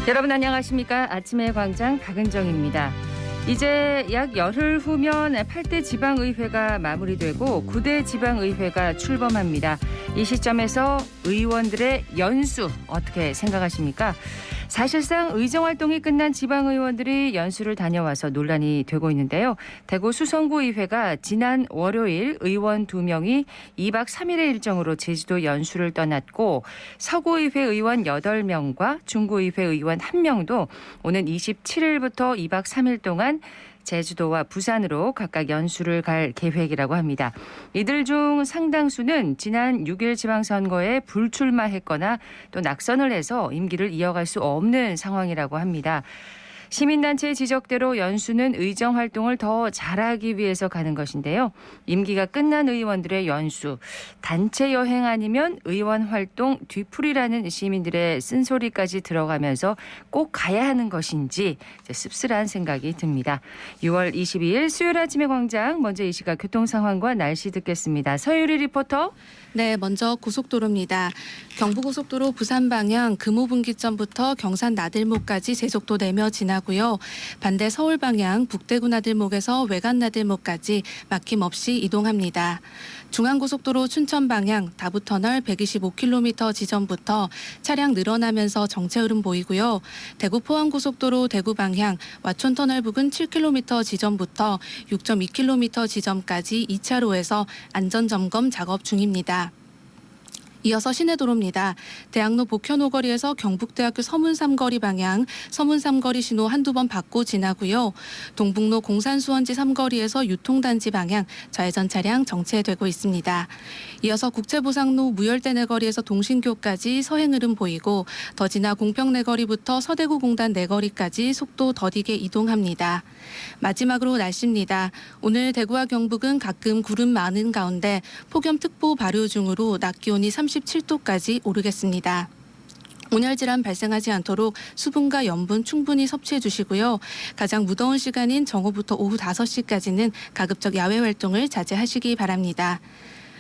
여러분 안녕하십니까? 아침의 광장 박은정입니다. 이제 약 열흘 후면 8대 지방의회가 마무리되고 9대 지방의회가 출범합니다. 이 시점에서 의원들의 연수 어떻게 생각하십니까? 사실상 의정활동이 끝난 지방의원들이 연수를 다녀와서 논란이 되고 있는데요. 대구 수성구의회가 지난 월요일 의원 2명이 2박 3일의 일정으로 제주도 연수를 떠났고 서구의회 의원 8명과 중구의회 의원 1명도 오는 27일부터 2박 3일 동안 제주도와 부산으로 각각 연수를 갈 계획이라고 합니다. 이들 중 상당수는 지난 6일 지방선거에 불출마했거나 또 낙선을 해서 임기를 이어갈 수 없는 상황이라고 합니다. 시민단체의 지적대로 연수는 의정활동을 더 잘하기 위해서 가는 것인데요. 임기가 끝난 의원들의 연수, 단체 여행 아니면 의원활동 뒤풀이라는 시민들의 쓴소리까지 들어가면서 꼭 가야 하는 것인지 씁쓸한 생각이 듭니다. 6월 22일 수요일 아침의 광장, 먼저 이 시각 교통 상황과 날씨 듣겠습니다. 서유리 리포터. 네, 먼저 고속도로입니다. 경부고속도로 부산 방향 금호분기점부터 경산 나들목까지 제속도 내며 지나고요. 반대 서울 방향 북대구 나들목에서 외관 나들목까지 막힘 없이 이동합니다. 중앙고속도로 춘천 방향 다부터널 125km 지점부터 차량 늘어나면서 정체 흐름 보이고요. 대구 포항고속도로 대구 방향 와촌터널 부근 7km 지점부터 6.2km 지점까지 2차로에서 안전점검 작업 중입니다. 이어서 시내도로입니다. 대학로 복현오거리에서 경북대학교 서문3거리 방향 서문3거리 신호 한두 번 받고 지나고요. 동북로 공산수원지 3거리에서 유통단지 방향 좌회전 차량 정체되고 있습니다. 이어서 국제보상로 무열대 내거리에서 동신교까지 서행 흐름 보이고 더 지나 공평내거리부터 서대구 공단 내거리까지 속도 더디게 이동합니다. 마지막으로 날씨입니다. 오늘 대구와 경북은 가끔 구름 많은 가운데 폭염특보 발효 중으로 낮 기온이 37도까지 오르겠습니다. 온열질환 발생하지 않도록 수분과 염분 충분히 섭취해 주시고요. 가장 무더운 시간인 정오부터 오후 5시까지는 가급적 야외 활동을 자제하시기 바랍니다.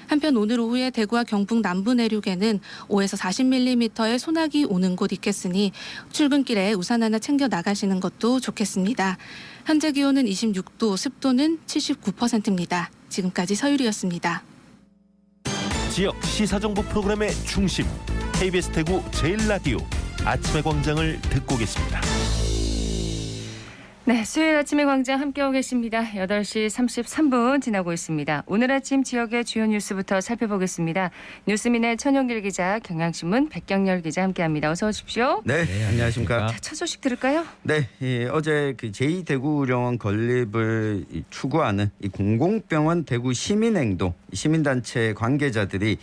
한편 오늘 오후에 대구와 경북 남부 내륙에는 5에서 40mm의 소나기 오는 곳 있겠으니 출근길에 우산 하나 챙겨 나가시는 것도 좋겠습니다. 현재 기온은 26도, 습도는 79%입니다. 지금까지 서유리였습니다. 지역 시사정보 프로그램의 중심 KBS 대구 제일라디오 아침의 광장을 듣고 계십니다. 네, 수요일 아침의 광장 함께하고 계십니다. 8시 33분 지나고 있습니다. 오늘 아침 지역의 주요 뉴스부터 살펴보겠습니다. 뉴스민의 천용길 기자, 경향신문 백경열 기자 함께합니다. 어서 오십시오. 네, 안녕하십니까. 자, 첫 소식 들을까요? 네, 어제 그 제2대구의료원 건립을 추구하는 이 공공병원 대구 시민행동 시민단체 관계자들이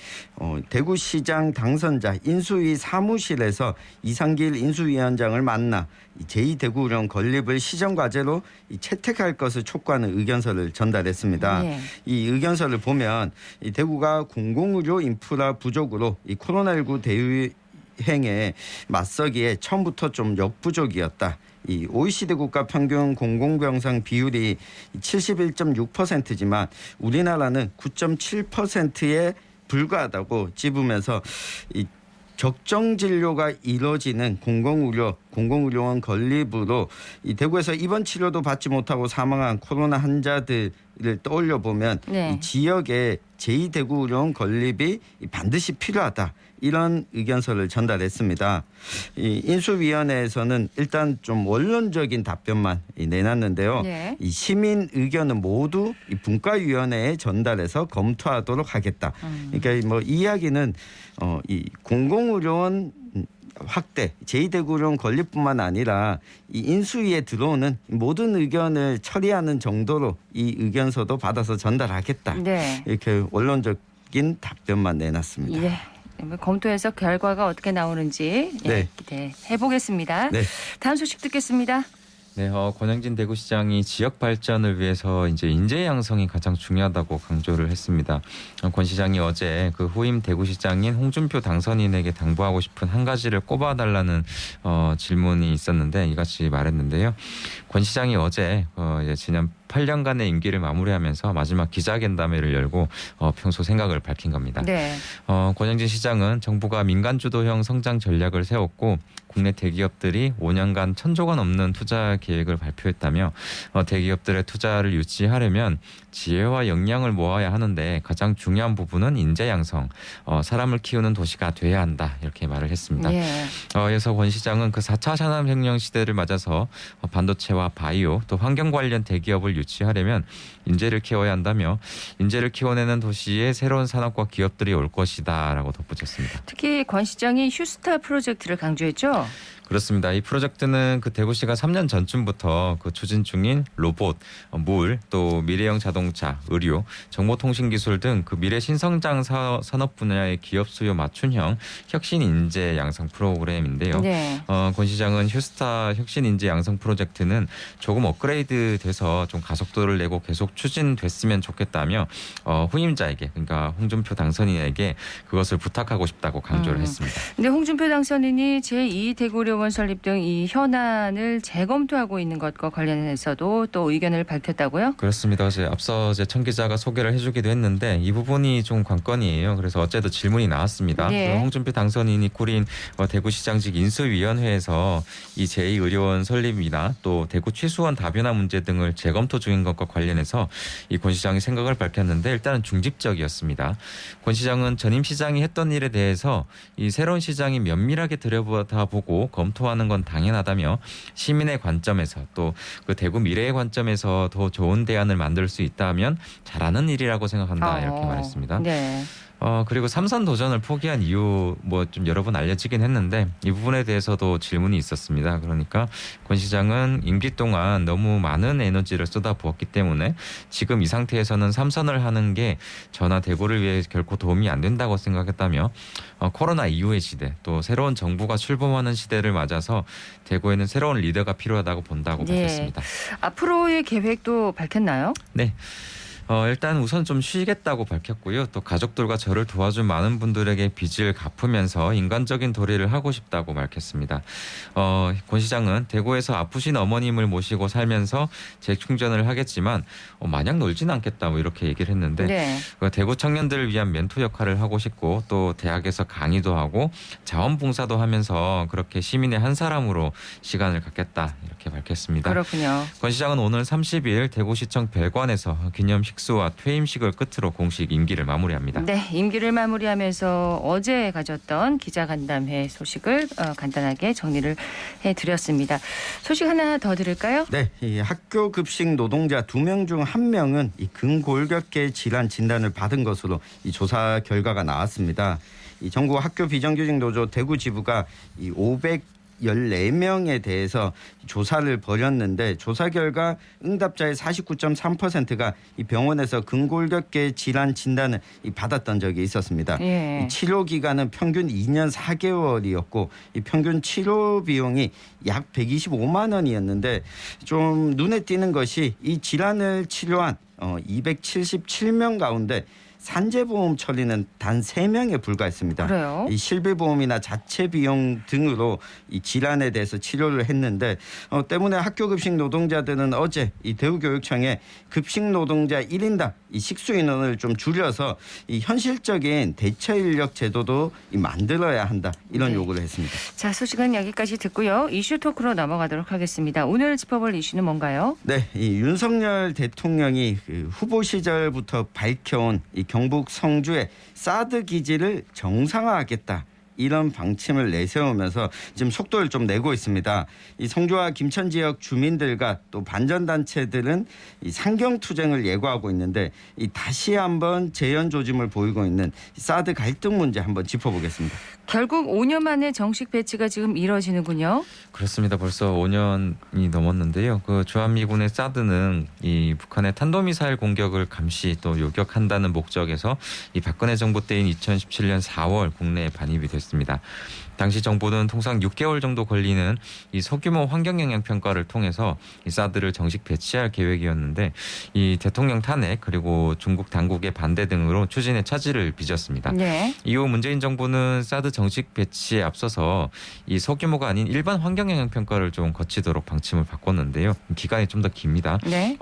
대구시장 당선자 인수위 사무실에서 이상길 인수위원장을 만나 제2대구의료원 건립을 시정과제로 채택할 것을 촉구하는 의견서를 전달했습니다. 네. 이 의견서를 보면 이 대구가 공공의료 인프라 부족으로 이 코로나19 대유행에 맞서기에 처음부터 좀 역부족이었다. 이 OECD 국가 평균 공공병상 비율이 71.6%지만 우리나라는 9.7%에 불과하다고 찝으면서 이 적정 진료가 이루어지는 공공의료원 건립으로 이 대구에서 입원 치료도 받지 못하고 사망한 코로나 환자들을 떠올려 보면 네. 이 지역에 제2대구의료원 건립이 반드시 필요하다. 이런 의견서를 전달했습니다. 이 인수위원회에서는 일단 좀 원론적인 답변만 내놨는데요. 네. 이 시민 의견은 모두 이 분과위원회에 전달해서 검토하도록 하겠다. 그러니까 뭐 이야기는 이 공공의료원 확대, 제2대구의료원 건립뿐만 아니라 이 인수위에 들어오는 모든 의견을 처리하는 정도로 이 의견서도 받아서 전달하겠다. 네. 이렇게 원론적인 답변만 내놨습니다. 예. 검토해서 결과가 어떻게 나오는지 네. 기대해 보겠습니다. 네. 다음 소식 듣겠습니다. 네, 권영진 대구시장이 지역 발전을 위해서 이제 인재 양성이 가장 중요하다고 강조를 했습니다. 권 시장이 어제 그 후임 대구시장인 홍준표 당선인에게 당부하고 싶은 한 가지를 꼽아달라는 질문이 있었는데 이같이 말했는데요. 권 시장이 어제 지난 8년간의 임기를 마무리하면서 마지막 기자간담회를 열고 평소 생각을 밝힌 겁니다. 네. 권영진 시장은 정부가 민간 주도형 성장 전략을 세웠고 국내 대기업들이 5년간 1,000조가 넘는 투자 계획을 발표했다며 대기업들의 투자를 유치하려면 지혜와 역량을 모아야 하는데 가장 중요한 부분은 인재 양성, 사람을 키우는 도시가 돼야 한다 이렇게 말을 했습니다. 예. 그래서 권 시장은 그 4차 산업혁명 시대를 맞아서 반도체와 바이오 또 환경 관련 대기업을 유치하려면 인재를 키워야 한다며 인재를 키워내는 도시에 새로운 산업과 기업들이 올 것이다라고 덧붙였습니다. 특히 권 시장이 휴스타 프로젝트를 강조했죠. 그렇습니다. 이 프로젝트는 그 대구시가 3년 전쯤부터 그 추진 중인 로봇, 물, 또 미래형 자동차, 의료, 정보통신기술 등 그 미래 신성장 산업 분야의 기업 수요 맞춤형 혁신 인재 양성 프로그램인데요. 네. 권 시장은 휴스타 혁신 인재 양성 프로젝트는 조금 업그레이드 돼서 좀 가속도를 내고 계속 추진됐으면 좋겠다며 후임자에게 그러니까 홍준표 당선인에게 그것을 부탁하고 싶다고 강조를 했습니다. 근데 홍준표 당선인이 제2대구려원 설립 등 이 현안을 재검토하고 있는 것과 관련해서도 또 의견을 밝혔다고요? 그렇습니다. 앞서 천 기자가 소개를 해주기도 했는데 이 부분이 좀 관건이에요. 그래서 어제도 질문이 나왔습니다. 네. 홍준표 당선인이 꾸린 대구시장직 인수위원회에서 이 제2의료원 설립이나 또 대구 취수원 다변화 문제 등을 재검토 중인 것과 관련해서 이 권 시장이 생각을 밝혔는데 일단은 중립적이었습니다. 권 시장은 전임 시장이 했던 일에 대해서 이 새로운 시장이 면밀하게 들여다보고 검토하는 건 당연하다며 시민의 관점에서 또 그 대구 미래의 관점에서 더 좋은 대안을 만들 수 있다면 잘하는 일이라고 생각한다 이렇게 말했습니다. 네. 그리고 삼선 도전을 포기한 이유 뭐 좀 여러 번 알려지긴 했는데 이 부분에 대해서도 질문이 있었습니다. 그러니까 권 시장은 임기 동안 너무 많은 에너지를 쏟아부었기 때문에 지금 이 상태에서는 삼선을 하는 게 저나 대구를 위해 결코 도움이 안 된다고 생각했다며 코로나 이후의 시대 또 새로운 정부가 출범하는 시대를 맞아서 대구에는 새로운 리더가 필요하다고 본다고 밝혔습니다. 앞으로의 계획도 밝혔나요? 네. 일단 우선 좀 쉬겠다고 밝혔고요. 또 가족들과 저를 도와준 많은 분들에게 빚을 갚으면서 인간적인 도리를 하고 싶다고 밝혔습니다. 권 시장은 대구에서 아프신 어머님을 모시고 살면서 재충전을 하겠지만 마냥 놀지는 않겠다 뭐 이렇게 얘기를 했는데 네. 대구 청년들을 위한 멘토 역할을 하고 싶고 또 대학에서 강의도 하고 자원봉사도 하면서 그렇게 시민의 한 사람으로 시간을 갖겠다 이렇게 밝혔습니다. 그렇군요. 권 시장은 오늘 30일 대구시청 별관에서 기념식 식수와 퇴임식을 끝으로 공식 임기를 마무리합니다. 네, 임기를 마무리하면서 어제 가졌던 기자간담회 소식을 간단하게 정리를 해드렸습니다. 소식 하나 더 들을까요? 네, 이 학교 급식 노동자 2명 중 1명은 이 근골격계 질환 진단을 받은 것으로 이 조사 결과가 나왔습니다. 이 전국 학교 비정규직 노조 대구 지부가 이 514명에 대해서 조사를 벌였는데 조사 결과 응답자의 49.3%가 이 병원에서 근골격계 질환 진단을 받았던 적이 있었습니다. 예. 이 치료 기간은 평균 2년 4개월이었고 이 평균 치료 비용이 약 125만 원이었는데 좀 눈에 띄는 것이 이 질환을 치료한 277명 가운데 산재보험 처리는 단 3명에 불과했습니다. 그래요? 이 실비보험이나 자체 비용 등으로 이 질환에 대해서 치료를 했는데 때문에 학교 급식 노동자들은 어제 이 대구교육청에 급식 노동자 1인당 이 식수 인원을 좀 줄여서 이 현실적인 대처 인력 제도도 만들어야 한다 이런 네. 요구를 했습니다. 자, 소식은 여기까지 듣고요. 이슈 토크로 넘어가도록 하겠습니다. 오늘 짚어볼 이슈는 뭔가요? 네, 이 윤석열 대통령이 그 후보 시절부터 밝혀온 이 경북 성주의 사드 기지를 정상화하겠다. 이런 방침을 내세우면서 지금 속도를 좀 내고 있습니다. 이 성주와 김천 지역 주민들과 또 반전단체들은 이 상경투쟁을 예고하고 있는데 이 다시 한번 재연 조짐을 보이고 있는 사드 갈등 문제 한번 짚어보겠습니다. 결국 5년 만에 정식 배치가 지금 이뤄지는군요. 그렇습니다. 벌써 5년이 넘었는데요. 그 주한미군의 사드는 이 북한의 탄도미사일 공격을 감시 또 요격한다는 목적에서 이 박근혜 정부 때인 2017년 4월 국내에 반입이 됐습니다. 당시 정부는 통상 6개월 정도 걸리는 이 소규모 환경 영향 평가를 통해서 이 사드를 정식 배치할 계획이었는데 이 대통령 탄핵 그리고 중국 당국의 반대 등으로 추진에 차질을 빚었습니다. 네. 이후 문재인 정부는 사드 정식 배치에 앞서서 이 소규모가 아닌 일반 환경 영향 평가를 좀 거치도록 방침을 바꿨는데요. 기간이 좀 더 깁니다. 네.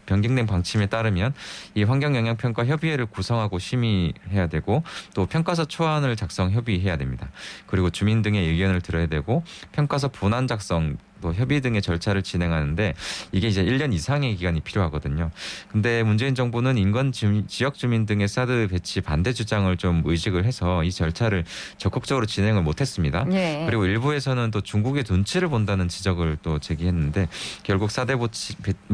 변경된 방침에 따르면 이 환경영향평가 협의회를 구성하고 심의해야 되고 또 평가서 초안을 작성 협의해야 됩니다. 그리고 주민 등의 의견을 들어야 되고 평가서 본안 작성 또 협의 등의 절차를 진행하는데 이게 이제 1년 이상의 기간이 필요하거든요. 근데 문재인 정부는 인근 지역 주민 등의 사드 배치 반대 주장을 좀 의식을 해서 이 절차를 적극적으로 진행을 못했습니다. 네. 그리고 일부에서는 또 중국의 눈치를 본다는 지적을 또 제기했는데 결국 사대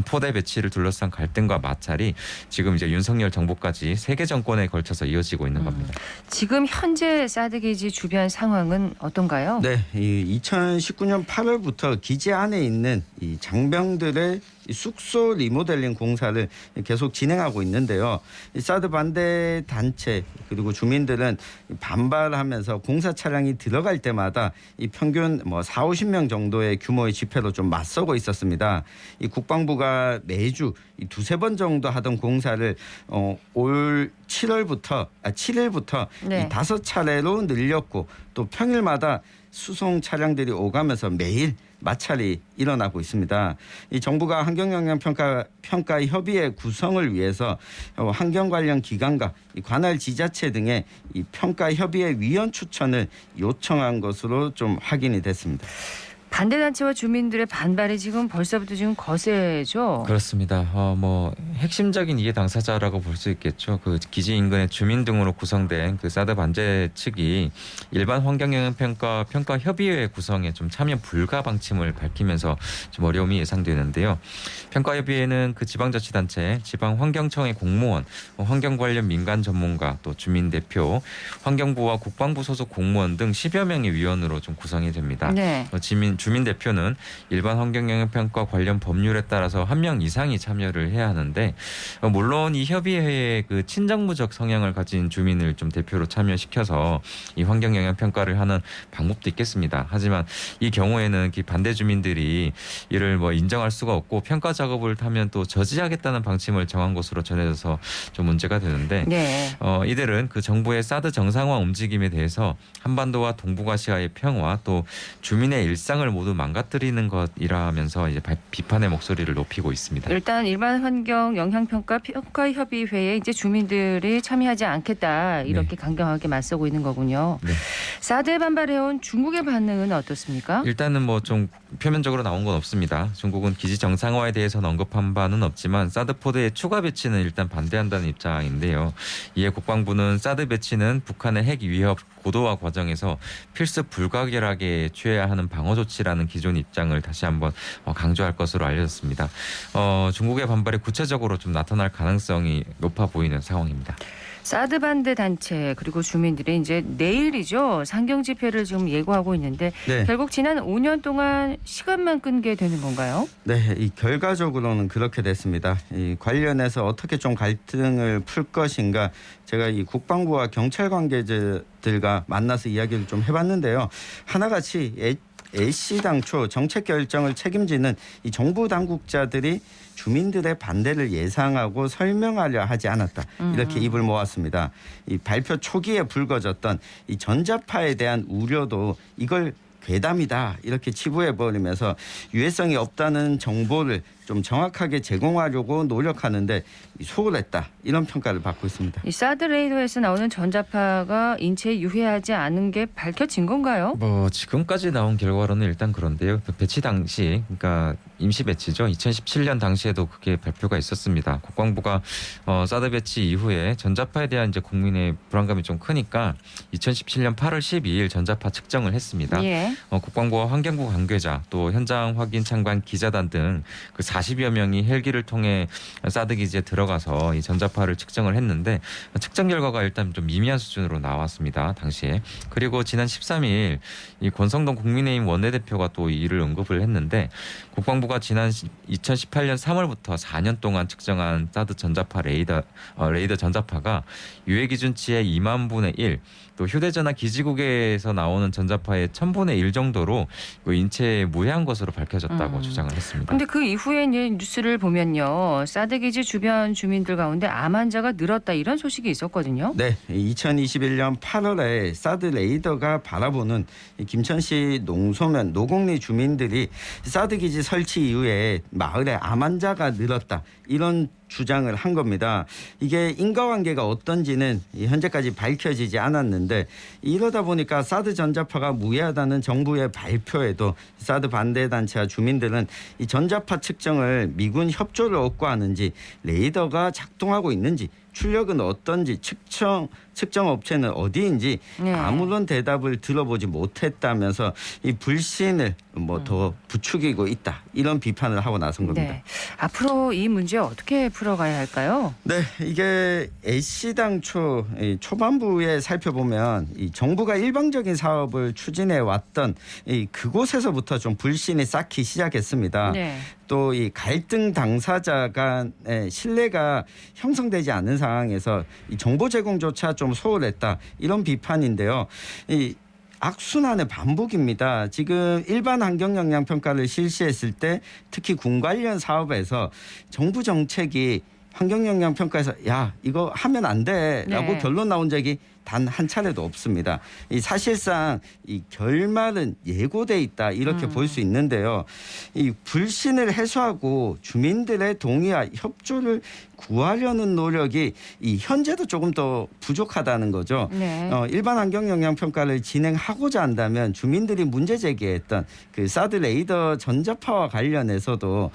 포대 배치를 둘러싼 갈등과 마찰이 지금 이제 윤석열 정부까지 세계 정권에 걸쳐서 이어지고 있는 겁니다. 지금 현재 사드 기지 주변 상황은 어떤가요? 네, 이 2019년 8월부터 기지 안에 있는 이 장병들의 이 숙소 리모델링 공사를 계속 진행하고 있는데요. 이 사드 반대 단체 그리고 주민들은 반발하면서 공사 차량이 들어갈 때마다 이 평균 40-50명 정도의 규모의 집회로 좀 맞서고 있었습니다. 이 국방부가 매주 이 2-3번 정도 하던 공사를 올 7일부터 네. 이 5차례로 늘렸고 또 평일마다 수송 차량들이 오가면서 매일 마찰이 일어나고 있습니다. 이 정부가 환경영향평가 협의회 구성을 위해서 환경 관련 기관과 이 관할 지자체 등의 이 평가 협의회 위원 추천을 요청한 것으로 좀 확인이 됐습니다. 반대단체와 주민들의 반발이 지금 벌써부터 지금 거세죠. 그렇습니다. 핵심적인 이해 당사자라고 볼 수 있겠죠. 그 기지 인근의 주민 등으로 구성된 그 사드 반대 측이 일반 환경영향평가 협의회 구성에 좀 참여 불가 방침을 밝히면서 좀 어려움이 예상되는데요. 평가협의회는 그 지방자치단체, 지방환경청의 공무원, 환경 관련 민간 전문가, 또 주민 대표, 환경부와 국방부 소속 공무원 등 10여 명의 위원으로 좀 구성이 됩니다. 네. 주민 대표는 일반 환경영향평가 관련 법률에 따라서 1명 이상이 참여를 해야 하는데 물론 이 협의회에 그 친정무적 성향을 가진 주민을 좀 대표로 참여시켜서 이 환경영향평가를 하는 방법도 있겠습니다. 하지만 이 경우에는 반대 주민들이 이를 인정할 수가 없고 평가 작업을 하면 또 저지하겠다는 방침을 정한 것으로 전해져서 좀 문제가 되는데 네. 이들은 그 정부의 사드 정상화 움직임에 대해서 한반도와 동북아시아의 평화 또 주민의 일상을 모두 망가뜨리는 것이라면서 이제 비판의 목소리를 높이고 있습니다. 일단 일반 환경 영향평가 협의회에 이제 주민들이 참여하지 않겠다 이렇게 강경하게 맞서고 있는 거군요. 네. 사드에 반발해온 중국의 반응은 어떻습니까? 일단은 좀 표면적으로 나온 건 없습니다. 중국은 기지 정상화에 대해서는 언급한 바는 없지만 사드 포대의 추가 배치는 일단 반대한다는 입장인데요. 이에 국방부는 사드 배치는 북한의 핵 위협 고도화 과정에서 필수 불가결하게 취해야 하는 방어 조치라는 기존 입장을 다시 한번 강조할 것으로 알려졌습니다. 중국의 반발이 구체적으로 좀 나타날 가능성이 높아 보이는 상황입니다. 사드 반대 단체 그리고 주민들이 이제 내일이죠. 상경 집회를 지금 예고하고 있는데 네. 결국 지난 5년 동안 시간만 끈게 되는 건가요? 네, 이 결과적으로는 그렇게 됐습니다. 이 관련해서 어떻게 좀 갈등을 풀 것인가 제가 이 국방부와 경찰 관계자들과 만나서 이야기를 좀 해봤는데요. 하나같이 애시당초 정책 결정을 책임지는 이 정부 당국자들이 주민들의 반대를 예상하고 설명하려 하지 않았다. 이렇게 입을 모았습니다. 이 발표 초기에 불거졌던 이 전자파에 대한 우려도 이걸 괴담이다 이렇게 치부해버리면서 유해성이 없다는 정보를 좀 정확하게 제공하려고 노력하는데 소홀했다 이런 평가를 받고 있습니다. 이 사드 레이더에서 나오는 전자파가 인체에 유해하지 않은 게 밝혀진 건가요? 지금까지 나온 결과로는 일단 그런데요. 배치 당시 그러니까 임시 배치죠. 2017년 당시에도 그게 발표가 있었습니다. 국방부가 사드 배치 이후에 전자파에 대한 이제 국민의 불안감이 좀 크니까 2017년 8월 12일 전자파 측정을 했습니다. 예. 국방부와 환경부 관계자 또 현장 확인 참관 기자단 등 그 40여 명이 헬기를 통해 사드 기지에 들어가서 이 전자파를 측정을 했는데 측정 결과가 일단 좀 미미한 수준으로 나왔습니다. 당시에. 그리고 지난 13일 이 권성동 국민의힘 원내대표가 또 이를 언급을 했는데 국방부가 지난 2018년 3월부터 4년 동안 측정한 사드 전자파 레이더 전자파가 유해 기준치의 2만 분의 1, 또 휴대전화 기지국에서 나오는 전자파의 1000분의 1 정도로 인체에 무해한 것으로 밝혀졌다고 주장을 했습니다. 그런데 그 이후에 이제 뉴스를 보면요. 사드 기지 주변 주민들 가운데 암 환자가 늘었다 이런 소식이 있었거든요. 네, 2021년 8월에 사드 레이더가 바라보는 김천시 농소면 노곡리 주민들이 사드 기지 설치 이후에 마을에 암 환자가 늘었다 이런 주장을 한 겁니다. 이게 인과관계가 어떤지는 현재까지 밝혀지지 않았는데 이러다 보니까 사드 전자파가 무해하다는 정부의 발표에도 사드 반대 단체와 주민들은 이 전자파 측정을 미군 협조를 얻고 하는지 레이더가 작동하고 있는지 출력은 어떤지 측정 업체는 어디인지 네. 아무런 대답을 들어보지 못했다면서 이 불신을 더 부추기고 있다 이런 비판을 하고 나선 겁니다. 네. 앞으로 이 문제 어떻게 풀어가야 할까요? 네, 이게 애시당 초반부에 살펴보면 이 정부가 일방적인 사업을 추진해 왔던 그곳에서부터 좀 불신이 쌓기 시작했습니다. 네. 또 이 갈등 당사자 간의 신뢰가 형성되지 않는 상황에서 이 정보 제공조차 좀 소홀했다 이런 비판인데요. 이 악순환의 반복입니다. 지금 일반 환경 영향 평가를 실시했을 때 특히 군 관련 사업에서 정부 정책이 환경 영향 평가에서 야 이거 하면 안 돼라고 네. 결론 나온 적이 단 한 차례도 없습니다. 이 사실상 이 결말은 예고돼 있다 이렇게 볼 수 있는데요. 이 불신을 해소하고 주민들의 동의와 협조를 구하려는 노력이 이 현재도 조금 더 부족하다는 거죠. 네. 일반 환경 영향 평가를 진행하고자 한다면 주민들이 문제 제기했던 그 사드 레이더 전자파와 관련해서도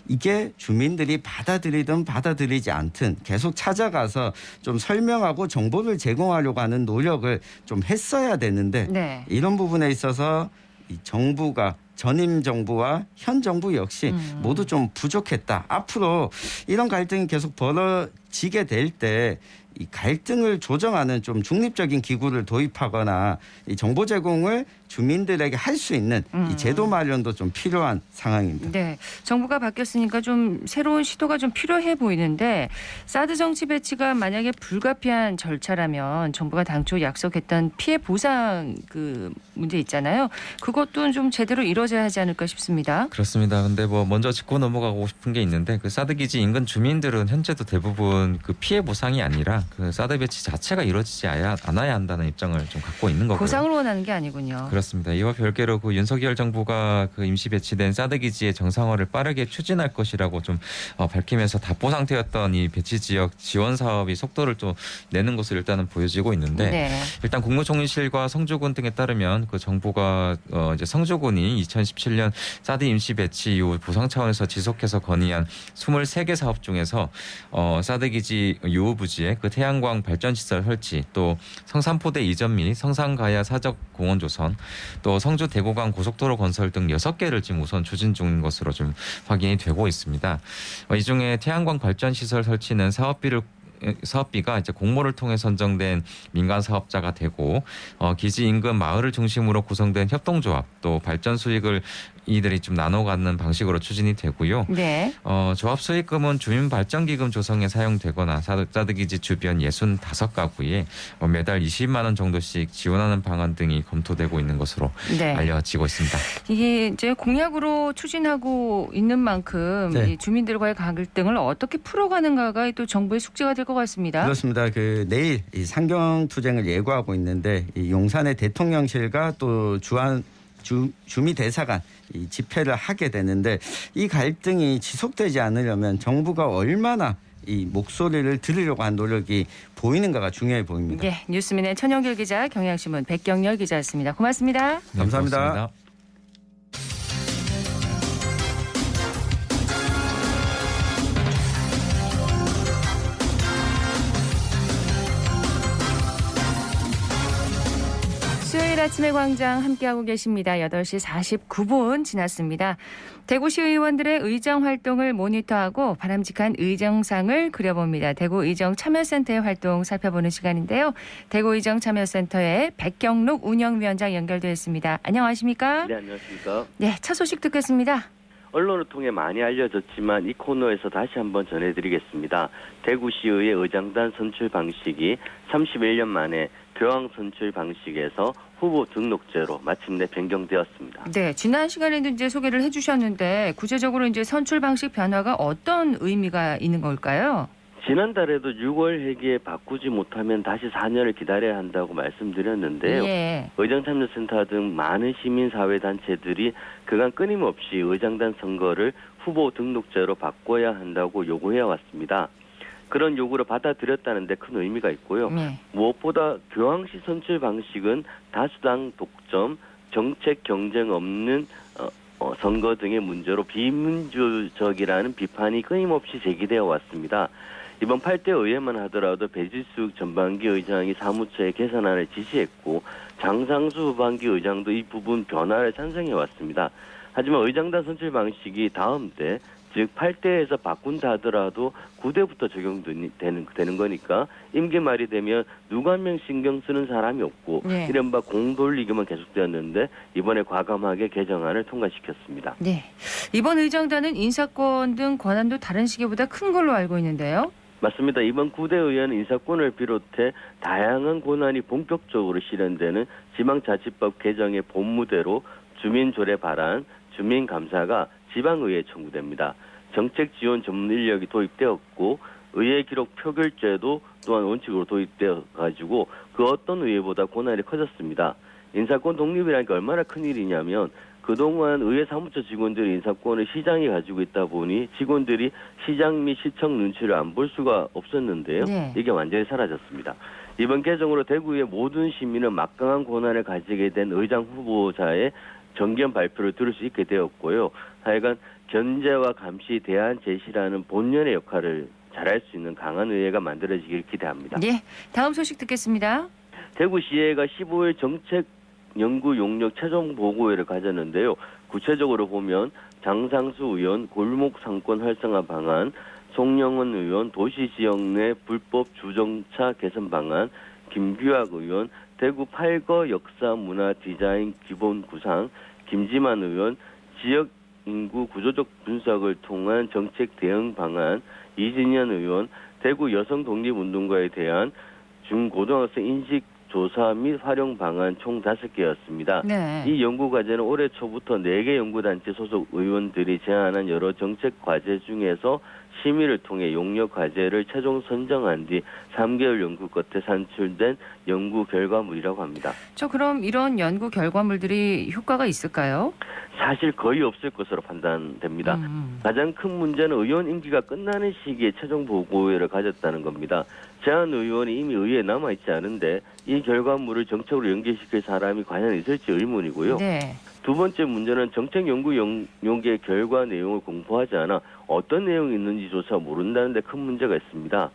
이게 주민들이 받아들이든 받아들이지 않든 계속 찾아가서 좀 설명하고 정보를 제공하려고 하는 노력을 좀 했어야 되는데 네. 이런 부분에 있어서 이 정부가 전임 정부와 현 정부 역시 모두 좀 부족했다. 앞으로 이런 갈등이 계속 벌어지게 될 때 이 갈등을 조정하는 좀 중립적인 기구를 도입하거나 이 정보 제공을 주민들에게 할 수 있는 이 제도 마련도 좀 필요한 상황입니다. 네, 정부가 바뀌었으니까 좀 새로운 시도가 좀 필요해 보이는데 사드 정치 배치가 만약에 불가피한 절차라면 정부가 당초 약속했던 피해 보상 그 문제 있잖아요. 그것도 좀 제대로 이루어져야 하지 않을까 싶습니다. 그렇습니다. 근데 먼저 짚고 넘어가고 싶은 게 있는데 그 사드 기지 인근 주민들은 현재도 대부분 그 피해 보상이 아니라 그 사드 배치 자체가 이루어지지 않아야 한다는 입장을 좀 갖고 있는 거고요. 보상을 원하는 게 아니군요. 그렇습니다. 이와 별개로 그 윤석열 정부가 그 임시 배치된 사드 기지의 정상화를 빠르게 추진할 것이라고 좀 밝히면서 답보 상태였던 이 배치 지역 지원 사업이 속도를 좀 내는 것을 일단은 보여지고 있는데 네. 일단 국무총리실과 성주군 등에 따르면 그 정부가 이제 성주군이 2017년 사드 임시 배치 이후 보상 차원에서 지속해서 건의한 23개 사업 중에서 사드 기지 유후 부지에 그 태양광 발전 시설 설치, 또 성산포대 이전 및 성산가야 사적 공원 조성, 또 성주 대구간 고속도로 건설 등 6개를 지금 우선 추진 중인 것으로 좀 확인이 되고 있습니다. 이 중에 태양광 발전 시설 설치는 사업비가 이제 공모를 통해 선정된 민간 사업자가 되고 기지 인근 마을을 중심으로 구성된 협동조합 또 발전 수익을 이들이 좀 나눠 갖는 방식으로 추진이 되고요. 네. 조합 수익금은 주민발전기금 조성에 사용되거나 사드 기지 주변 65가구에 매달 20만 원 정도씩 지원하는 방안 등이 검토되고 있는 것으로 네. 알려지고 있습니다. 이게 이제 공약으로 추진하고 있는 만큼 네. 이 주민들과의 갈등을 어떻게 풀어가는가가 또 정부의 숙제가 될 것 같습니다. 그렇습니다. 그 내일 이 상경 투쟁을 예고하고 있는데 이 용산의 대통령실과 또 주미 대사관 이 집회를 하게 되는데 이 갈등이 지속되지 않으려면 정부가 얼마나 이 목소리를 들으려고 한 노력이 보이는가가 중요해 보입니다. 네, 뉴스민의 천영길 기자, 경향신문 백경열 기자였습니다. 고맙습니다. 네, 감사합니다. 고맙습니다. 수요일 아침의 광장 함께하고 계십니다. 8시 49분 지났습니다. 대구시 의원들의 의정 활동을 모니터하고 바람직한 의정상을 그려봅니다. 대구 의정 참여센터의 활동 살펴보는 시간인데요. 대구 의정 참여센터의 백경록 운영위원장 연결되어 있습니다. 안녕하십니까? 네, 안녕하십니까. 네, 첫 소식 듣겠습니다. 언론을 통해 많이 알려졌지만 이 코너에서 다시 한번 전해드리겠습니다. 대구시의회 의장단 선출 방식이 31년 만에 교황 선출 방식에서 후보 등록제로 마침내 변경되었습니다. 네, 지난 시간에도 이제 소개를 해주셨는데 구체적으로 이제 선출 방식 변화가 어떤 의미가 있는 걸까요? 지난달에도 6월 회기에 바꾸지 못하면 다시 4년을 기다려야 한다고 말씀드렸는데요. 예. 의정참여센터 등 많은 시민사회단체들이 그간 끊임없이 의장단 선거를 후보 등록제로 바꿔야 한다고 요구해 왔습니다. 그런 요구를 받아들였다는 데 큰 의미가 있고요. 네. 무엇보다 교황시 선출 방식은 다수당 독점, 정책 경쟁 없는 선거 등의 문제로 비민주적이라는 비판이 끊임없이 제기되어 왔습니다. 이번 8대 의회만 하더라도 배지숙 전반기 의장이 사무처에 개선안을 지시했고 장상수 후반기 의장도 이 부분 변화를 찬성해 왔습니다. 하지만 의장단 선출 방식이 다음 때 즉 8대에서 바꾼다 하더라도 9대부터 적용되는 거니까 임기 말이 되면 누구 한 명 신경 쓰는 사람이 없고 네. 이른바 공돌리기만 계속되었는데 이번에 과감하게 개정안을 통과시켰습니다. 네. 이번 의정단은 인사권 등 권한도 다른 시기보다 큰 걸로 알고 있는데요. 맞습니다. 이번 9대 의회는 인사권을 비롯해 다양한 권한이 본격적으로 실현되는 지방자치법 개정의 본무대로 주민조례 발안, 주민감사가 지방의회에 청구됩니다. 정책 지원 전문 인력이 도입되었고 의회 기록 표결제도 또한 원칙으로 도입되어 가지고 그 어떤 의회보다 권한이 커졌습니다. 인사권 독립이라는 게 얼마나 큰 일이냐면 그동안 의회 사무처 직원들의 인사권을 시장이 가지고 있다 보니 직원들이 시장 및 시청 눈치를 안 볼 수가 없었는데요. 네. 이게 완전히 사라졌습니다. 이번 개정으로 대구의 모든 시민은 막강한 권한을 가지게 된 의장 후보자의 정견 발표를 들을 수 있게 되었고요. 하여간 견제와 감시, 대안 제시라는 본연의 역할을 잘할 수 있는 강한 의회가 만들어지길 기대합니다. 네. 다음 소식 듣겠습니다. 대구시의회가 15일 정책 연구 용역 최종 보고회를 가졌는데요. 구체적으로 보면 장상수 의원 골목 상권 활성화 방안, 송영원 의원 도시 지역 내 불법 주정차 개선 방안, 김규학 의원 대구 8거 역사 문화 디자인 기본 구상, 김지만 의원 지역 인구 구조적 분석을 통한 정책 대응 방안, 이진현 의원 대구 여성 독립운동가에 대한 중고등학생 인식 조사 및 활용 방안 총 5개였습니다. 네. 이 연구과제는 올해 초부터 4개 연구단체 소속 의원들이 제안한 여러 정책 과제 중에서 심의를 통해 용역 과제를 최종 선정한 뒤 3개월 연구 끝에 산출된 연구 결과물이라고 합니다. 그럼 이런 연구 결과물들이 효과가 있을까요? 사실 거의 없을 것으로 판단됩니다. 가장 큰 문제는 의원 임기가 끝나는 시기에 최종 보고회를 가졌다는 겁니다. 제안 의원이 이미 의회에 남아있지 않은데 이 결과물을 정책으로 연계시킬 사람이 과연 있을지 의문이고요. 네. 두 번째 문제는 정책 연구 용역의 결과 내용을 공포하지 않아 어떤 내용이 있는지조차 모른다는 데 큰 문제가 있습니다.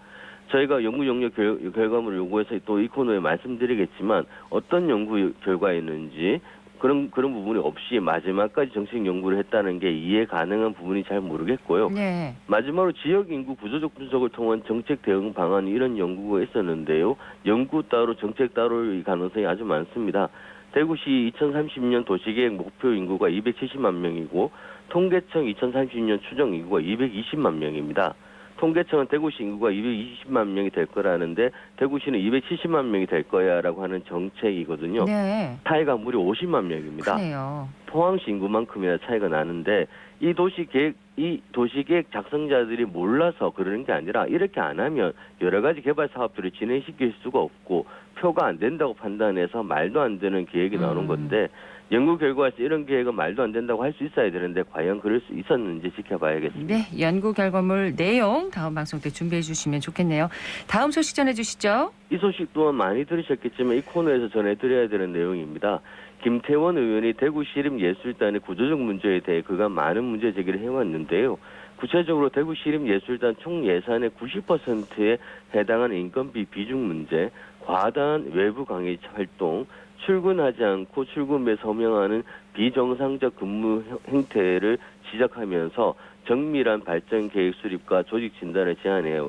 저희가 연구 용역 결과물을 요구해서 또 이 코너에 말씀드리겠지만 어떤 연구 결과가 있는지 그런 부분이 없이 마지막까지 정책 연구를 했다는 게 이해 가능한 부분이 잘 모르겠고요. 네. 마지막으로 지역 인구 구조적 분석을 통한 정책 대응 방안 이런 연구가 있었는데요. 연구 따로 정책 따로일 가능성이 아주 많습니다. 대구시 2030년 도시계획 목표 인구가 270만 명이고 통계청 2030년 추정 인구가 220만 명입니다. 통계청은 대구시 인구가 220만 명이 될 거라는데 대구시는 270만 명이 될 거야라고 하는 정책이거든요. 네. 차이가 무려 50만 명입니다. 그래요. 포항시 인구만큼이나 차이가 나는데 이 도시계획 작성자들이 몰라서 그러는 게 아니라 이렇게 안 하면 여러 가지 개발 사업들을 진행시킬 수가 없고 표가 안 된다고 판단해서 말도 안 되는 계획이 나오는 건데 연구 결과에서 이런 계획은 말도 안 된다고 할 수 있어야 되는데 과연 그럴 수 있었는지 지켜봐야겠습니다. 네, 연구 결과물 내용 다음 방송 때 준비해 주시면 좋겠네요. 다음 소식 전해주시죠. 이 소식 또한 많이 들으셨겠지만 이 코너에서 전해드려야 되는 내용입니다. 김태원 의원이 대구시립예술단의 구조적 문제에 대해 그간 많은 문제 제기를 해왔는데요. 구체적으로 대구시립예술단 총 예산의 90%에 해당하는 인건비 비중 문제, 과다한 외부 강의 활동, 출근하지 않고 출근에 서명하는 비정상적 근무 행태를 지적하면서 정밀한 발전 계획 수립과 조직 진단을 제안해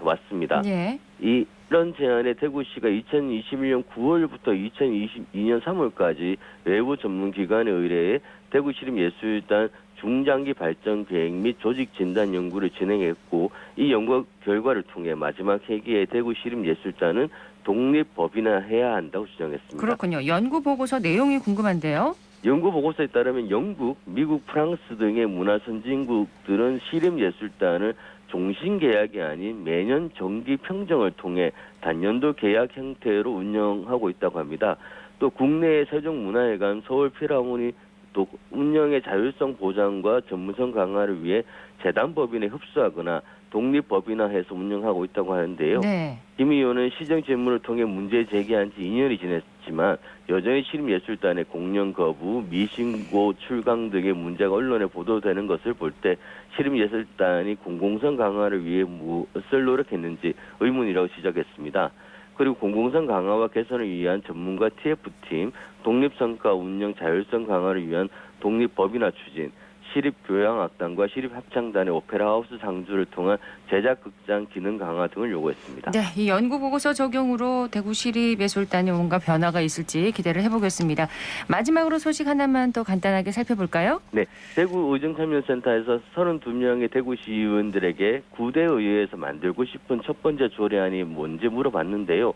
왔습니다. 예. 이런 제안에 대구시가 2021년 9월부터 2022년 3월까지 외부 전문 기관에 의뢰해 대구시립예술단 중장기 발전 계획 및 조직 진단 연구를 진행했고, 이 연구 결과를 통해 마지막 회기에 대구시립예술단은 독립법인화해야 한다고 주장했습니다. 그렇군요. 연구 보고서 내용이 궁금한데요. 연구 보고서에 따르면 영국, 미국, 프랑스 등의 문화 선진국들은 시립예술단을 종신 계약이 아닌 매년 정기 평정을 통해 단년도 계약 형태로 운영하고 있다고 합니다. 또 국내의 세종문화회관, 서울필하모니 또 운영의 자율성 보장과 전문성 강화를 위해 재단법인에 흡수하거나 독립법인화해서 운영하고 있다고 하는데요. 네. 김 의원은 시정 질문을 통해 문제 제기한 지 2년이 지났지만 여전히 시립예술단의 공연 거부, 미신고 출강 등의 문제가 언론에 보도되는 것을 볼 때 시립예술단이 공공성 강화를 위해 무엇을 노력했는지 의문이라고 지적했습니다. 그리고 공공성 강화와 개선을 위한 전문가 TF팀, 독립성과 운영 자율성 강화를 위한 독립법인화 추진, 시립교향악단과 시립합창단의 오페라하우스 상주를 통한 제작극장 기능 강화 등을 요구했습니다. 네, 이 연구 보고서 적용으로 대구시립예술단이 뭔가 변화가 있을지 기대를 해보겠습니다. 마지막으로 소식 하나만 더 간단하게 살펴볼까요? 네, 대구 의정참여센터에서 32명의 대구시 의원들에게 구대의회에서 만들고 싶은 첫 번째 조례안이 뭔지 물어봤는데요.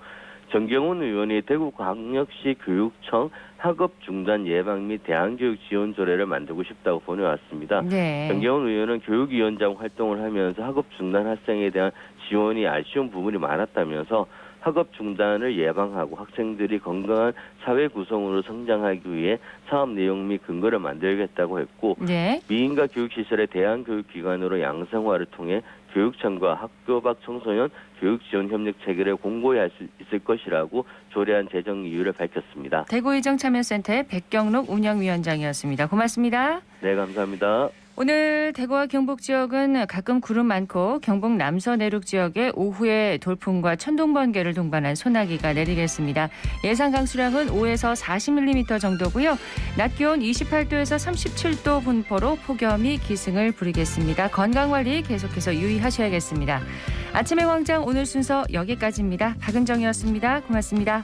정경훈 의원이 대구광역시 교육청 학업 중단 예방 및 대안교육 지원 조례를 만들고 싶다고 보내왔습니다. 네. 정경훈 의원은 교육위원장 활동을 하면서 학업 중단 학생에 대한 지원이 아쉬운 부분이 많았다면서 학업 중단을 예방하고 학생들이 건강한 사회 구성으로 성장하기 위해 사업 내용 및 근거를 만들겠다고 했고, 네. 미인가 교육시설의 대안교육기관으로 양성화를 통해 교육청과 학교 밖 청소년 교육지원협력 체계를 공고히 할 수 있을 것이라고 조례안 제정 이유를 밝혔습니다. 대구의정참여센터의 백경록 운영위원장이었습니다. 고맙습니다. 네, 감사합니다. 오늘 대구와 경북 지역은 가끔 구름 많고 경북 남서 내륙 지역에 오후에 돌풍과 천둥 번개를 동반한 소나기가 내리겠습니다. 예상 강수량은 5에서 40mm 정도고요. 낮 기온 28도에서 37도 분포로 폭염이 기승을 부리겠습니다. 건강관리 계속해서 유의하셔야겠습니다. 아침의 광장 오늘 순서 여기까지입니다. 박은정이었습니다. 고맙습니다.